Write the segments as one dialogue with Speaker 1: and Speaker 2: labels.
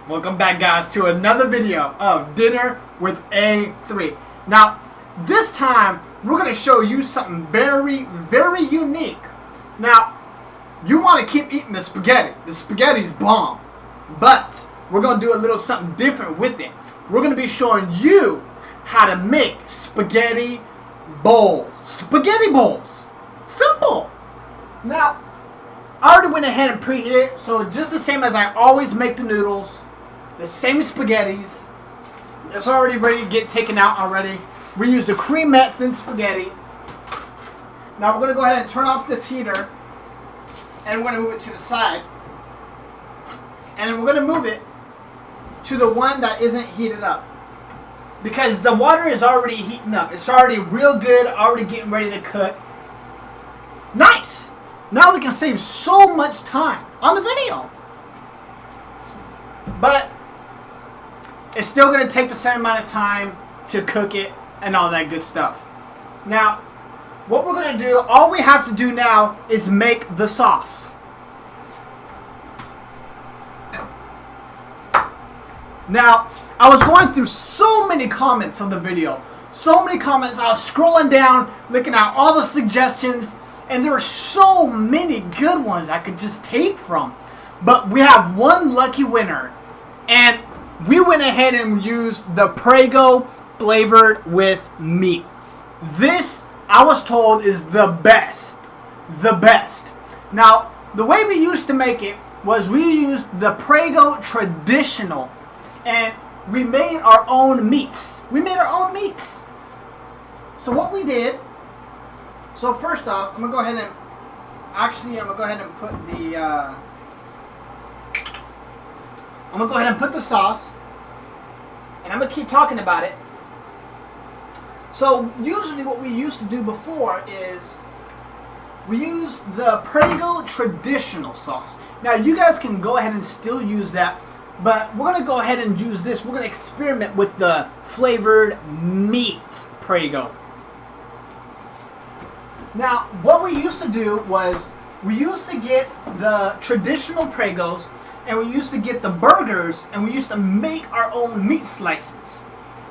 Speaker 1: Welcome back, guys, to another video of Dinner with A3. Now, this time, we're going to show you something very, very unique. Now, you want to keep eating the spaghetti. The spaghetti's bomb. But, we're going to do a little something different with it. We're going to be showing you how to make spaghetti bowls. Spaghetti bowls. Simple. Now, I already went ahead and preheated it, so just the same as I always make the noodles. The same spaghettis. It's already ready to get taken out already. We used the cremette thin spaghetti. Now we're going to go ahead and turn off this heater. And we're going to move it to the side. And then we're going to move it to the one that isn't heated up. Because the water is already heating up. It's already real good, already getting ready to cook. Nice! Now we can save so much time on the video. But it's still going to take the same amount of time to cook it and all that good stuff. Now, what we're going to do, all we have to do now is make the sauce. Now, I was going through so many comments of the video. So many comments. I was scrolling down, looking at all the suggestions. And there were so many good ones I could just take from. But we have one lucky winner. And we went ahead and used the Prego flavored with meat. This, I was told, is the best. The best. Now, the way we used to make it was we used the Prego traditional. And we made our own meats. We made our own meats. So what we did, so first off, I'm going to go ahead and, put the, I'm going to go ahead and put the sauce. And I'm going to keep talking about it. So usually what we used to do before is we used the Prego traditional sauce. Now you guys can go ahead and still use that. But we're going to go ahead and use this. We're going to experiment with the flavored meat Prego. Now, what we used to do was we used to get the traditional Pregos and we used to get the burgers and we used to make our own meat slices.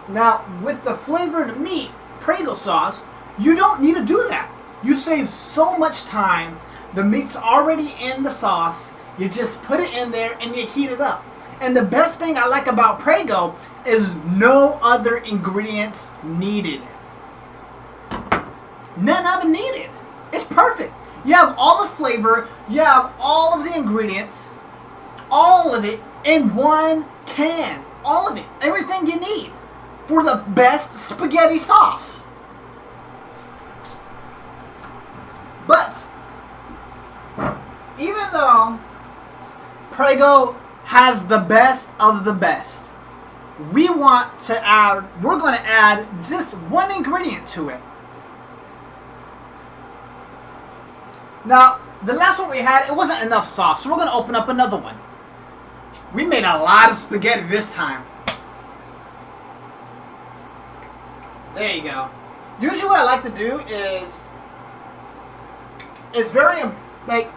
Speaker 1: Now, with the flavored meat Prego sauce, you don't need to do that. You save so much time. The meat's already in the sauce. You just put it in there and you heat it up. And the best thing I like about Prego is no other ingredients needed. None other needed. It's perfect. You have all the flavor. You have all of the ingredients. All of it in one can. All of it. Everything you need for the best spaghetti sauce. But even though Prego has the best of the best, we're going to add just one ingredient to it. Now, the last one we had, it wasn't enough sauce, so we're going to open up another one. We made a lot of spaghetti this time. There you go. Usually what I like to do is, it's very, like,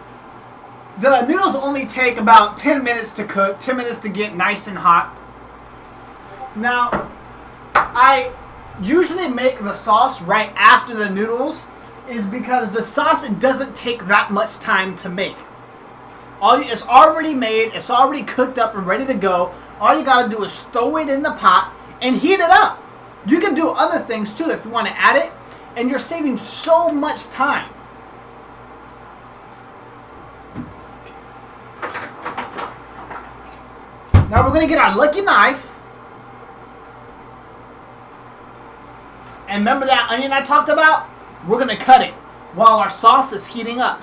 Speaker 1: the noodles only take about 10 minutes to cook, 10 minutes to get nice and hot. Now, I usually make the sauce right after the noodles is because the sauce, it doesn't take that much time to make. It's already made, it's already cooked up and ready to go. All you gotta do is throw it in the pot and heat it up. You can do other things too if you want to add it, and you're saving so much time. Now we're going to get our lucky knife. And remember that onion I talked about? We're going to cut it while our sauce is heating up.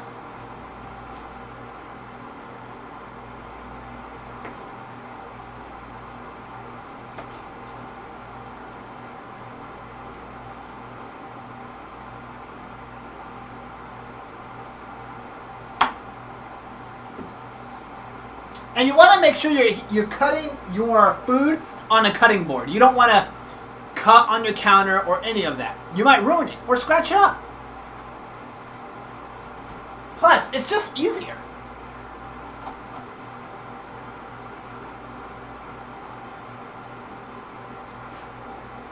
Speaker 1: And you want to make sure you're cutting your food on a cutting board. You don't want to cut on your counter or any of that. You might ruin it or scratch it up. Plus, it's just easier.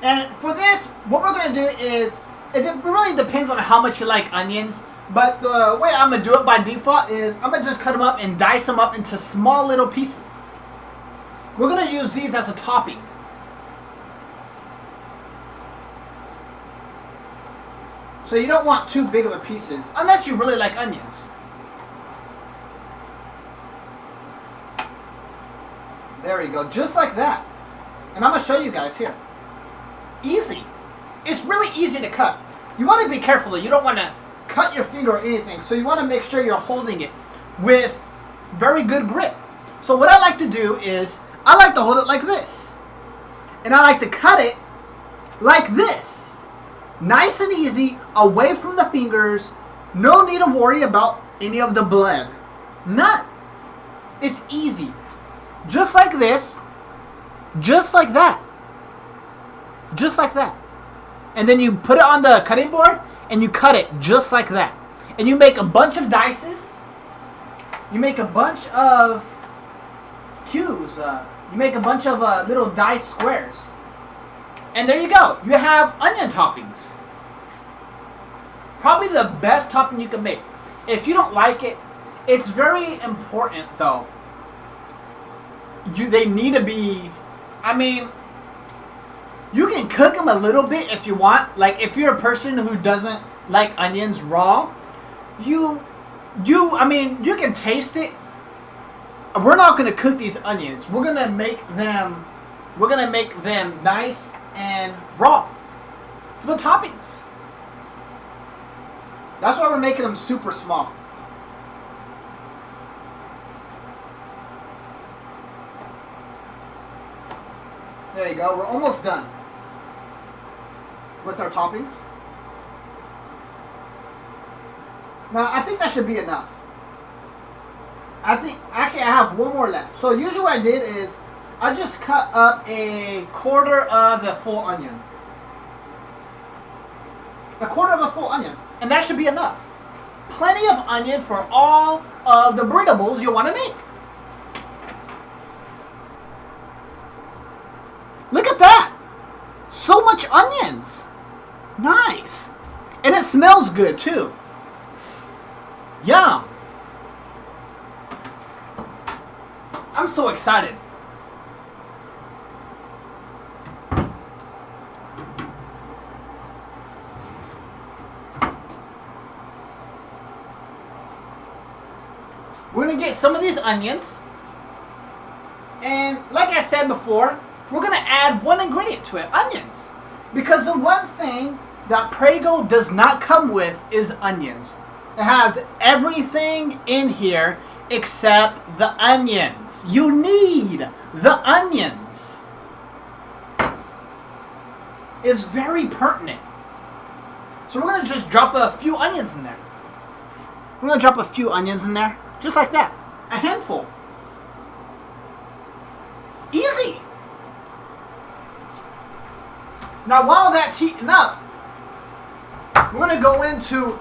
Speaker 1: And for this, what we're going to do is, it really depends on how much you like onions. But the way I'm going to do it by default is, I'm going to just cut them up and dice them up into small little pieces. We're going to use these as a topping. So you don't want too big of a pieces, unless you really like onions. There we go, just like that. And I'm going to show you guys here. Easy. It's really easy to cut. You want to be careful though. You don't want to cut your finger or anything. So you want to make sure you're holding it with very good grip. So what I like to do is, I like to hold it like this. And I like to cut it like this. Nice and easy, away from the fingers. No need to worry about any of the blood. None. It's easy. Just like this. Just like that. Just like that. And then you put it on the cutting board and you cut it just like that. And you make a bunch of dices. You make a bunch of cues. You make a bunch of little dice squares. And there you go. You have onion toppings. Probably the best topping you can make. If you don't like it, it's very important though. They need to be, I mean, you can cook them a little bit if you want. Like if you're a person who doesn't like onions raw, I mean, you can taste it. We're not going to cook these onions. We're going to make them nice and raw for the toppings. That's why we're making them super small. There you go. We're almost done with our toppings. Now, I think that should be enough. Actually, I have one more left. So usually what I did is, I just cut up a quarter of a full onion. A quarter of a full onion. And that should be enough. Plenty of onion for all of the burrito bowls you want to make. Look at that. So much onions. Nice. And it smells good too. Yum. I'm so excited. We're going to get some of these onions. And like I said before, we're going to add one ingredient to it, onions. Because the one thing that Prego does not come with is onions. It has everything in here except the onions. You need the onions. It's very pertinent. So we're going to just drop a few onions in there. We're going to drop a few onions in there. Just like that. A handful. Easy. Now while that's heating up, we're going to go into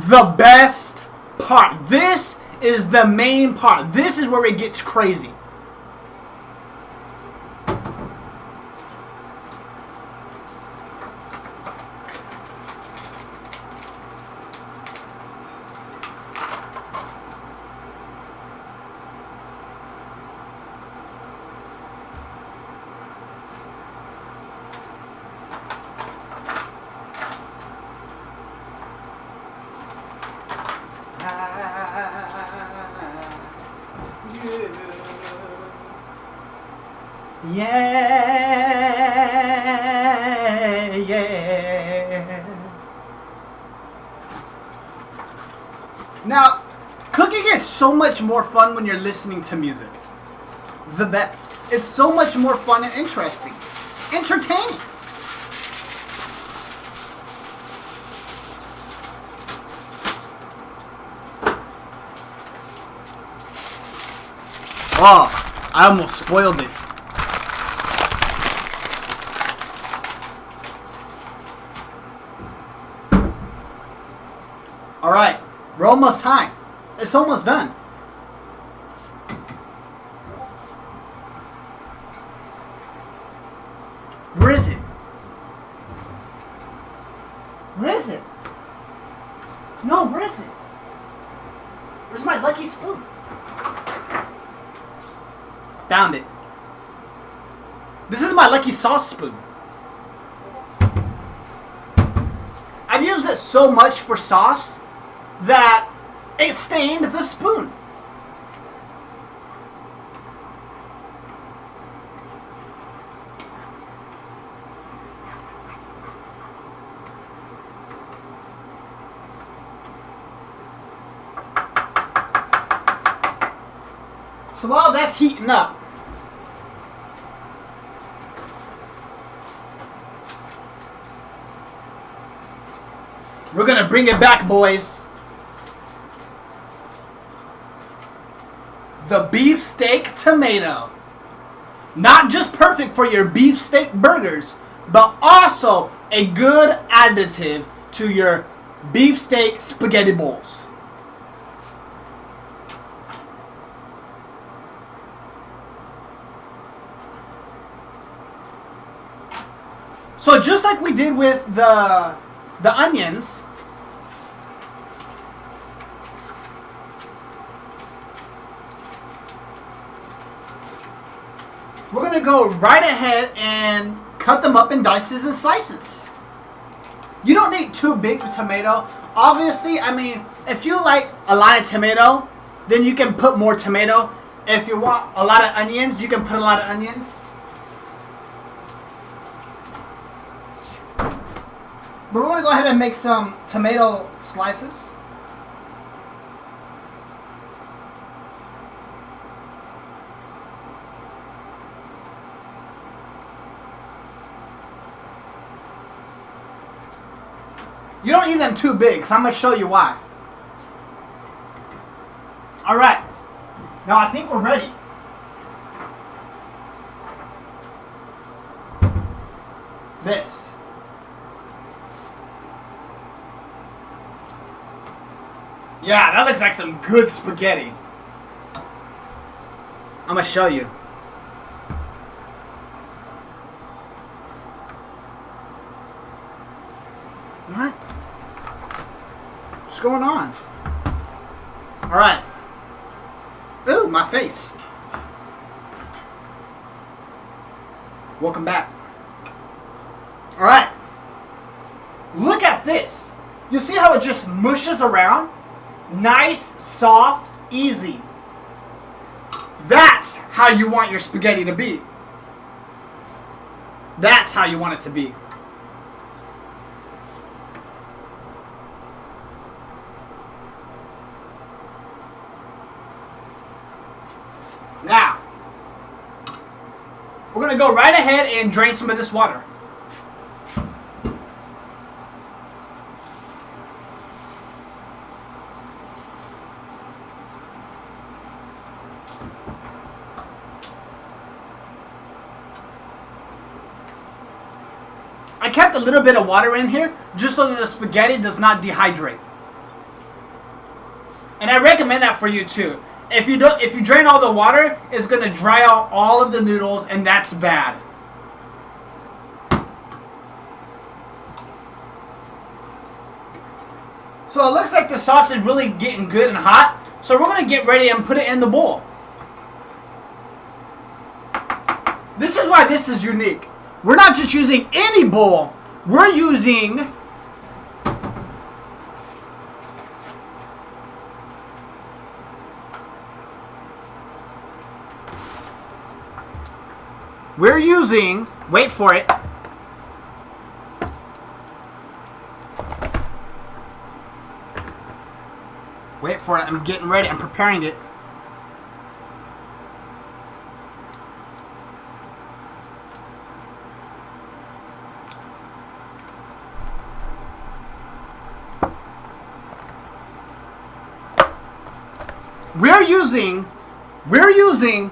Speaker 1: the best part. This is the main part. This is where it gets crazy. Yeah, yeah. Now, cooking is so much more fun when you're listening to music. The best. It's so much more fun and interesting. Entertaining. Oh, I almost spoiled it. Alright, we're almost time. It's almost done. Where is it? Found it. This is my lucky sauce spoon. I've used it so much for sauce that it stained the spoon. So while that's heating up, we're gonna bring it back, boys. The beefsteak tomato. Not just perfect for your beefsteak burgers, but also a good additive to your beefsteak spaghetti bowls. So just like we did with the onions, we're going to go right ahead and cut them up in dices and slices. You don't need too big a tomato. Obviously, I mean, if you like a lot of tomato, then you can put more tomato. If you want a lot of onions, you can put a lot of onions. But we're going to go ahead and make some tomato slices. You don't need them too big, so I'm going to show you why. Alright. Now I think we're ready. This. Yeah, that looks like some good spaghetti. I'm going to show you. What? What's going on? Alright. Ooh, my face. Welcome back. Alright. Look at this. You see how it just mushes around? Nice, soft, easy. That's how you want your spaghetti to be. That's how you want it to be. Now, we're going to go right ahead and drain some of this water. I kept a little bit of water in here just so that the spaghetti does not dehydrate. And I recommend that for you too. If you drain all the water, it's going to dry out all of the noodles, and that's bad. So it looks like the sauce is really getting good and hot. So we're going to get ready and put it in the bowl. This is why this is unique. We're not just using any bowl. We're using wait for it. Wait for it. I'm getting ready. I'm preparing it. We're using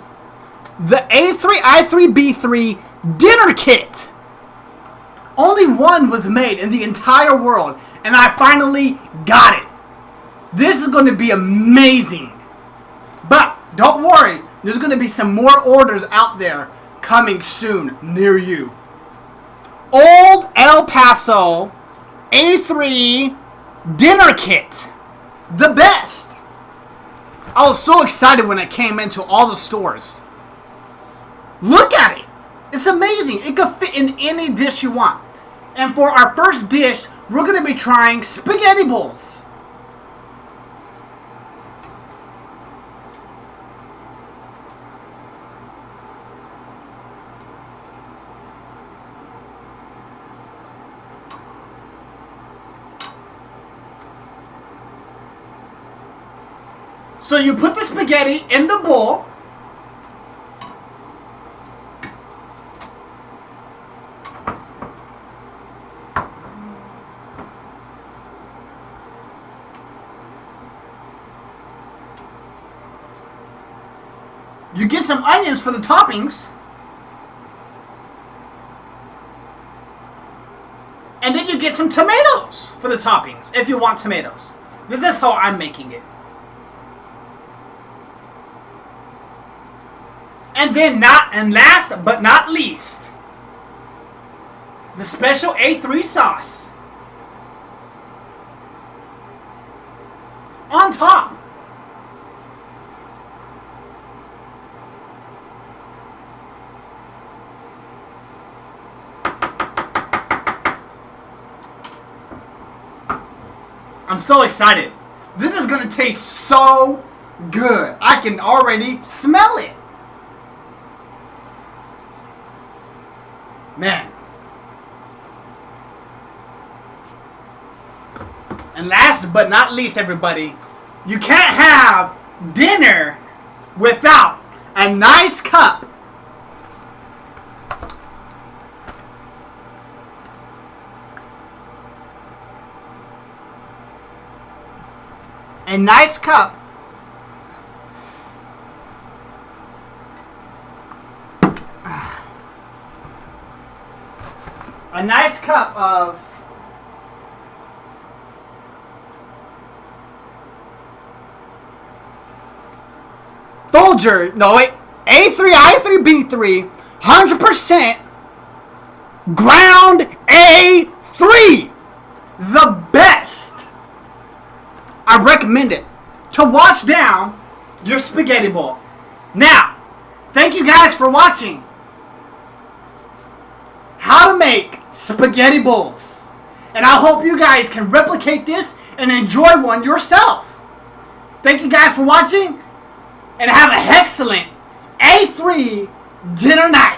Speaker 1: the A3i3B3 dinner kit. Only one was made in the entire world, and I finally got it. This is going to be amazing. But don't worry, there's going to be some more orders out there coming soon near you. Old El Paso A3 dinner kit. The best. I was so excited when it came into all the stores. Look at it. It's amazing. It could fit in any dish you want. And for our first dish, we're going to be trying spaghetti bowls. So you put the spaghetti in the bowl. You get some onions for the toppings. And then you get some tomatoes for the toppings, if you want tomatoes. This is how I'm making it. And then last but not least, the special A3 sauce on top. I'm so excited. This is going to taste so good. I can already smell it. Man. And last but not least, everybody, you can't have dinner without a nice cup of Folger, no wait, A3i3B3 100% ground A3, the best. I recommend it to wash down your spaghetti bowl. Now, thank you guys for watching how to make spaghetti bowls. And I hope you guys can replicate this and enjoy one yourself. Thank you guys for watching and have an excellent A3 dinner night.